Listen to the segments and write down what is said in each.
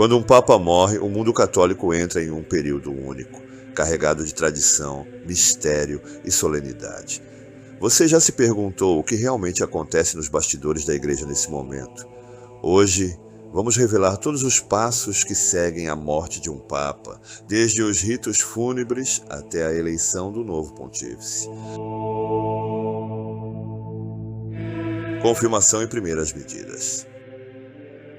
Quando um papa morre, o mundo católico entra em um período único, carregado de tradição, mistério e solenidade. Você já se perguntou o que realmente acontece nos bastidores da igreja nesse momento? Hoje, vamos revelar todos os passos que seguem a morte de um papa, desde os ritos fúnebres até a eleição do novo pontífice. Confirmação e primeiras medidas.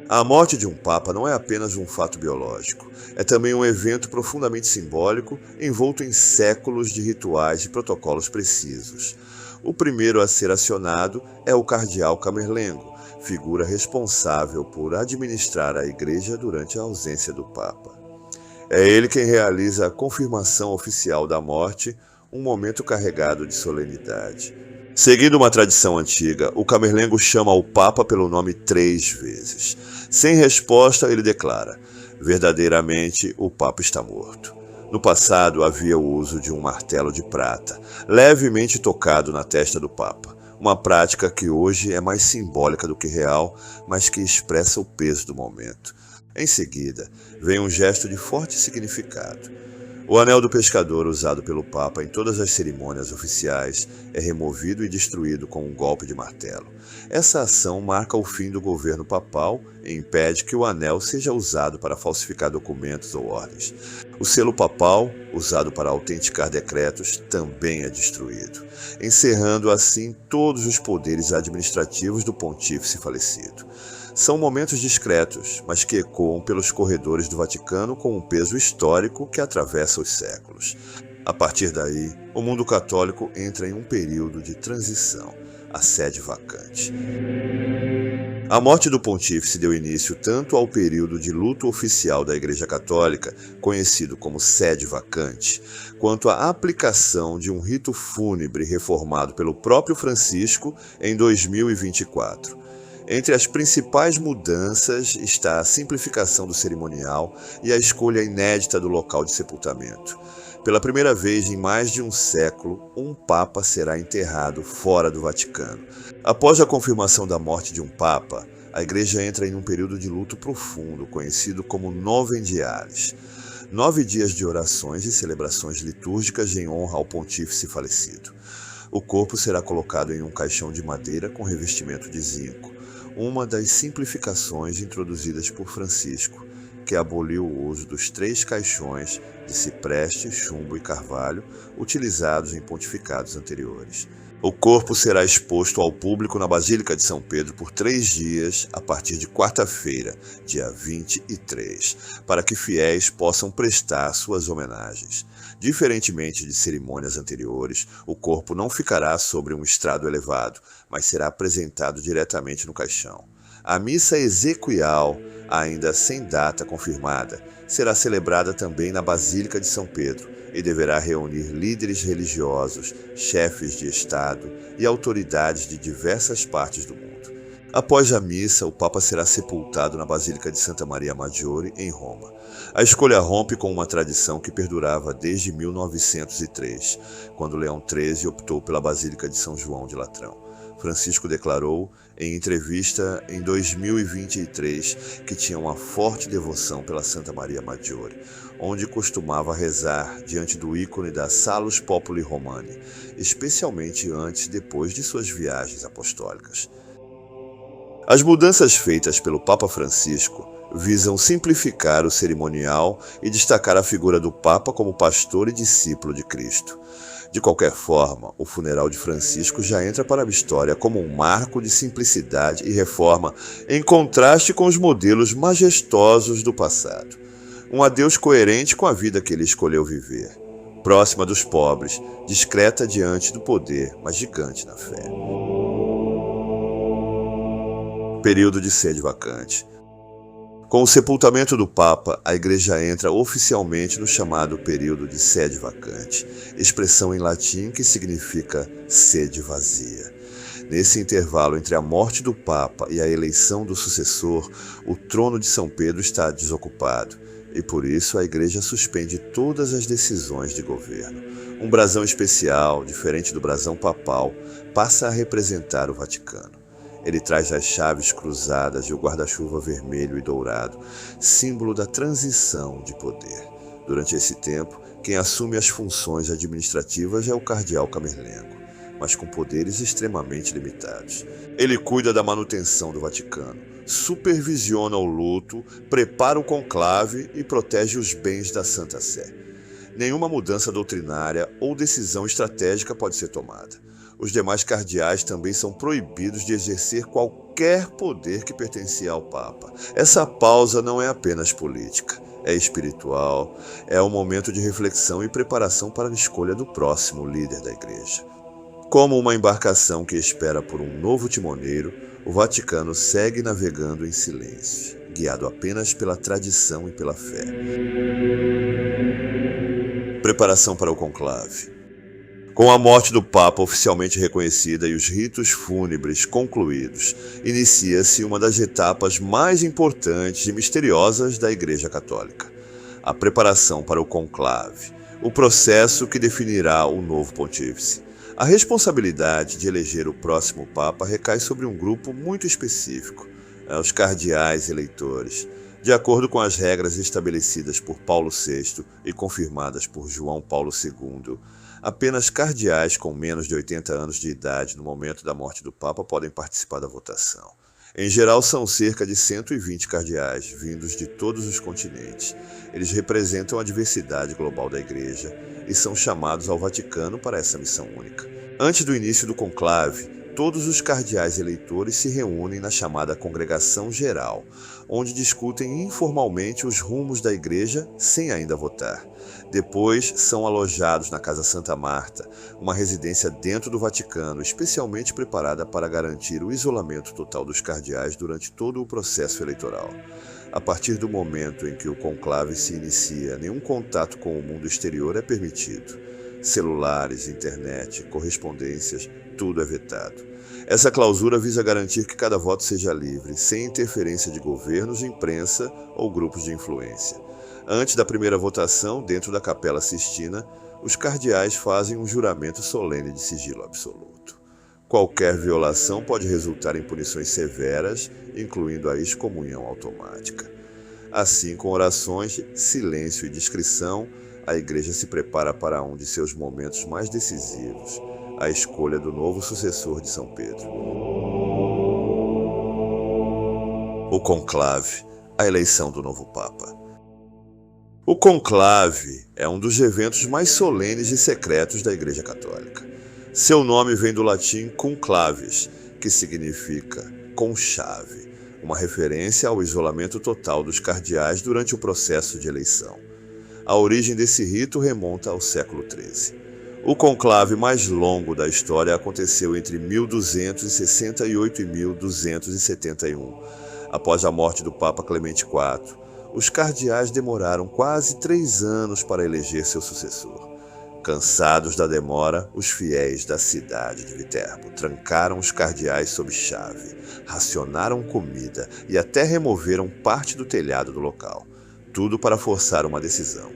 A morte de um papa não é apenas um fato biológico, é também um evento profundamente simbólico, envolto em séculos de rituais e protocolos precisos. O primeiro a ser acionado é o cardeal Camerlengo, figura responsável por administrar a igreja durante a ausência do papa. É ele quem realiza a confirmação oficial da morte, um momento carregado de solenidade. Seguindo uma tradição antiga, o Camerlengo chama o Papa pelo nome 3 vezes. Sem resposta, ele declara: verdadeiramente, o Papa está morto. No passado, havia o uso de um martelo de prata, levemente tocado na testa do Papa. Uma prática que hoje é mais simbólica do que real, mas que expressa o peso do momento. Em seguida, vem um gesto de forte significado. O anel do pescador usado pelo Papa em todas as cerimônias oficiais é removido e destruído com um golpe de martelo. Essa ação marca o fim do governo papal e impede que o anel seja usado para falsificar documentos ou ordens. O selo papal, usado para autenticar decretos, também é destruído, encerrando assim todos os poderes administrativos do pontífice falecido. São momentos discretos, mas que ecoam pelos corredores do Vaticano com um peso histórico que atravessa os séculos. A partir daí, o mundo católico entra em um período de transição, a sede vacante. A morte do pontífice deu início tanto ao período de luto oficial da Igreja Católica, conhecido como sede vacante, quanto à aplicação de um rito fúnebre reformado pelo próprio Francisco em 2024. Entre as principais mudanças está a simplificação do cerimonial e a escolha inédita do local de sepultamento. Pela primeira vez em mais de um século, um papa será enterrado fora do Vaticano. Após a confirmação da morte de um papa, a igreja entra em um período de luto profundo, conhecido como Novem Dialis. 9 dias de orações e celebrações litúrgicas em honra ao pontífice falecido. O corpo será colocado em um caixão de madeira com revestimento de zinco, uma das simplificações introduzidas por Francisco, que aboliu o uso dos 3 caixões de cipreste, chumbo e carvalho utilizados em pontificados anteriores. O corpo será exposto ao público na Basílica de São Pedro por 3 dias, a partir de quarta-feira, dia 23, para que fiéis possam prestar suas homenagens. Diferentemente de cerimônias anteriores, o corpo não ficará sobre um estrado elevado, mas será apresentado diretamente no caixão. A missa exequial, ainda sem data confirmada, será celebrada também na Basílica de São Pedro e deverá reunir líderes religiosos, chefes de Estado e autoridades de diversas partes do mundo. Após a missa, o Papa será sepultado na Basílica de Santa Maria Maggiore, em Roma. A escolha rompe com uma tradição que perdurava desde 1903, quando Leão XIII optou pela Basílica de São João de Latrão. Francisco declarou, em entrevista em 2023, que tinha uma forte devoção pela Santa Maria Maggiore, onde costumava rezar diante do ícone da Salus Populi Romani, especialmente antes e depois de suas viagens apostólicas. As mudanças feitas pelo Papa Francisco visam simplificar o cerimonial e destacar a figura do Papa como pastor e discípulo de Cristo. De qualquer forma, o funeral de Francisco já entra para a história como um marco de simplicidade e reforma, em contraste com os modelos majestosos do passado. Um adeus coerente com a vida que ele escolheu viver. Próxima dos pobres, discreta diante do poder, mas gigante na fé. Período de sede vacante. Com o sepultamento do Papa, a Igreja entra oficialmente no chamado período de sede vacante, expressão em latim que significa sede vazia. Nesse intervalo entre a morte do Papa e a eleição do sucessor, o trono de São Pedro está desocupado, e por isso a Igreja suspende todas as decisões de governo. Um brasão especial, diferente do brasão papal, passa a representar o Vaticano. Ele traz as chaves cruzadas e o guarda-chuva vermelho e dourado, símbolo da transição de poder. Durante esse tempo, quem assume as funções administrativas é o cardeal Camerlengo, mas com poderes extremamente limitados. Ele cuida da manutenção do Vaticano, supervisiona o luto, prepara o conclave e protege os bens da Santa Sé. Nenhuma mudança doutrinária ou decisão estratégica pode ser tomada. Os demais cardeais também são proibidos de exercer qualquer poder que pertencia ao Papa. Essa pausa não é apenas política, é espiritual, é um momento de reflexão e preparação para a escolha do próximo líder da Igreja. Como uma embarcação que espera por um novo timoneiro, o Vaticano segue navegando em silêncio, guiado apenas pela tradição e pela fé. Preparação para o conclave. Com a morte do Papa oficialmente reconhecida e os ritos fúnebres concluídos, inicia-se uma das etapas mais importantes e misteriosas da Igreja Católica: a preparação para o conclave, o processo que definirá o novo pontífice. A responsabilidade de eleger o próximo Papa recai sobre um grupo muito específico, os cardeais eleitores. De acordo com as regras estabelecidas por Paulo VI e confirmadas por João Paulo II, apenas cardeais com menos de 80 anos de idade no momento da morte do Papa podem participar da votação. Em geral, são cerca de 120 cardeais, vindos de todos os continentes. Eles representam a diversidade global da Igreja e são chamados ao Vaticano para essa missão única. Antes do início do conclave, todos os cardeais eleitores se reúnem na chamada Congregação Geral, onde discutem informalmente os rumos da Igreja sem ainda votar. Depois, são alojados na Casa Santa Marta, uma residência dentro do Vaticano, especialmente preparada para garantir o isolamento total dos cardeais durante todo o processo eleitoral. A partir do momento em que o conclave se inicia, nenhum contato com o mundo exterior é permitido. Celulares, internet, correspondências, tudo é vetado. Essa clausura visa garantir que cada voto seja livre, sem interferência de governos, imprensa ou grupos de influência. Antes da primeira votação, dentro da Capela Sistina, os cardeais fazem um juramento solene de sigilo absoluto. Qualquer violação pode resultar em punições severas, incluindo a excomunhão automática. Assim, com orações, silêncio e discrição, a Igreja se prepara para um de seus momentos mais decisivos, a escolha do novo sucessor de São Pedro. O conclave, a eleição do novo Papa. O conclave é um dos eventos mais solenes e secretos da Igreja Católica. Seu nome vem do latim conclaves, que significa conchave, uma referência ao isolamento total dos cardeais durante o processo de eleição. A origem desse rito remonta ao século XIII. O conclave mais longo da história aconteceu entre 1268 e 1271. Após a morte do Papa Clemente IV, os cardeais demoraram quase 3 anos para eleger seu sucessor. Cansados da demora, os fiéis da cidade de Viterbo trancaram os cardeais sob chave, racionaram comida e até removeram parte do telhado do local. Tudo para forçar uma decisão.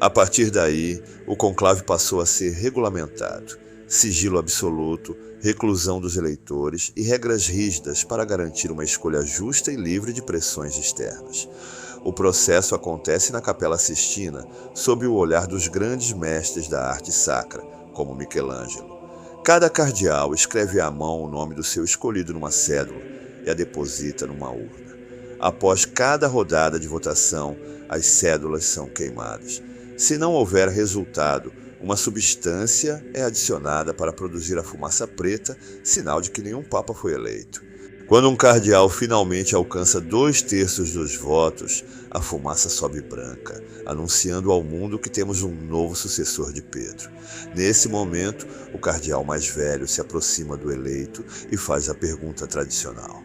A partir daí, o conclave passou a ser regulamentado. Sigilo absoluto, reclusão dos eleitores e regras rígidas para garantir uma escolha justa e livre de pressões externas. O processo acontece na Capela Sistina, sob o olhar dos grandes mestres da arte sacra, como Michelangelo. Cada cardeal escreve à mão o nome do seu escolhido numa cédula e a deposita numa urna. Após cada rodada de votação, as cédulas são queimadas. Se não houver resultado, uma substância é adicionada para produzir a fumaça preta, sinal de que nenhum papa foi eleito. Quando um cardeal finalmente alcança 2/3 dos votos, a fumaça sobe branca, anunciando ao mundo que temos um novo sucessor de Pedro. Nesse momento, o cardeal mais velho se aproxima do eleito e faz a pergunta tradicional: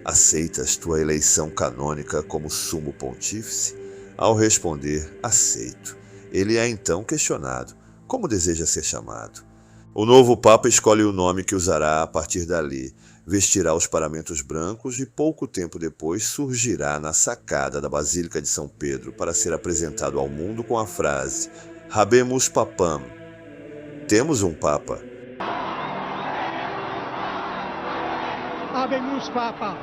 aceitas tua eleição canônica como sumo pontífice? Ao responder, aceito. Ele é então questionado: como deseja ser chamado? O novo Papa escolhe o nome que usará a partir dali, vestirá os paramentos brancos e pouco tempo depois surgirá na sacada da Basílica de São Pedro para ser apresentado ao mundo com a frase Habemus Papam. Temos um Papa. habemus papam,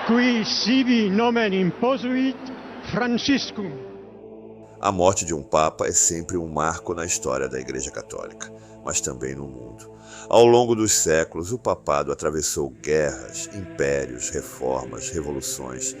qui sibi nomen imposuit Franciscum. A morte de um Papa é sempre um marco na história da Igreja Católica, mas também no mundo. Ao longo dos séculos, o papado atravessou guerras, impérios, reformas, revoluções,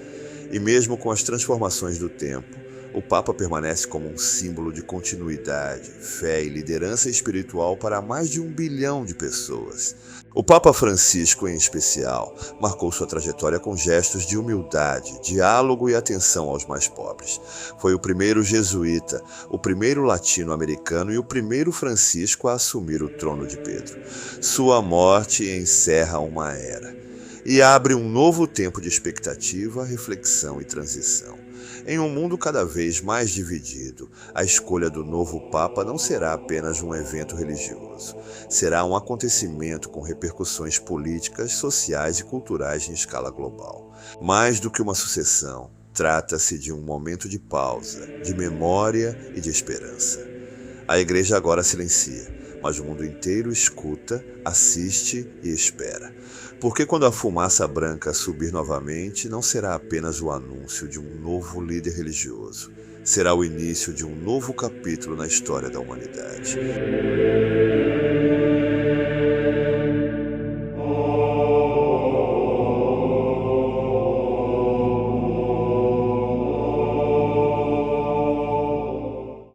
e mesmo com as transformações do tempo, o Papa permanece como um símbolo de continuidade, fé e liderança espiritual para mais de 1 bilhão de pessoas. O Papa Francisco, em especial, marcou sua trajetória com gestos de humildade, diálogo e atenção aos mais pobres. Foi o primeiro jesuíta, o primeiro latino-americano e o primeiro Francisco a assumir o trono de Pedro. Sua morte encerra uma era e abre um novo tempo de expectativa, reflexão e transição. Em um mundo cada vez mais dividido, a escolha do novo Papa não será apenas um evento religioso. Será um acontecimento com repercussões políticas, sociais e culturais em escala global. Mais do que uma sucessão, trata-se de um momento de pausa, de memória e de esperança. A Igreja agora silencia, mas o mundo inteiro escuta, assiste e espera. Porque quando a fumaça branca subir novamente, não será apenas o anúncio de um novo líder religioso. Será o início de um novo capítulo na história da humanidade.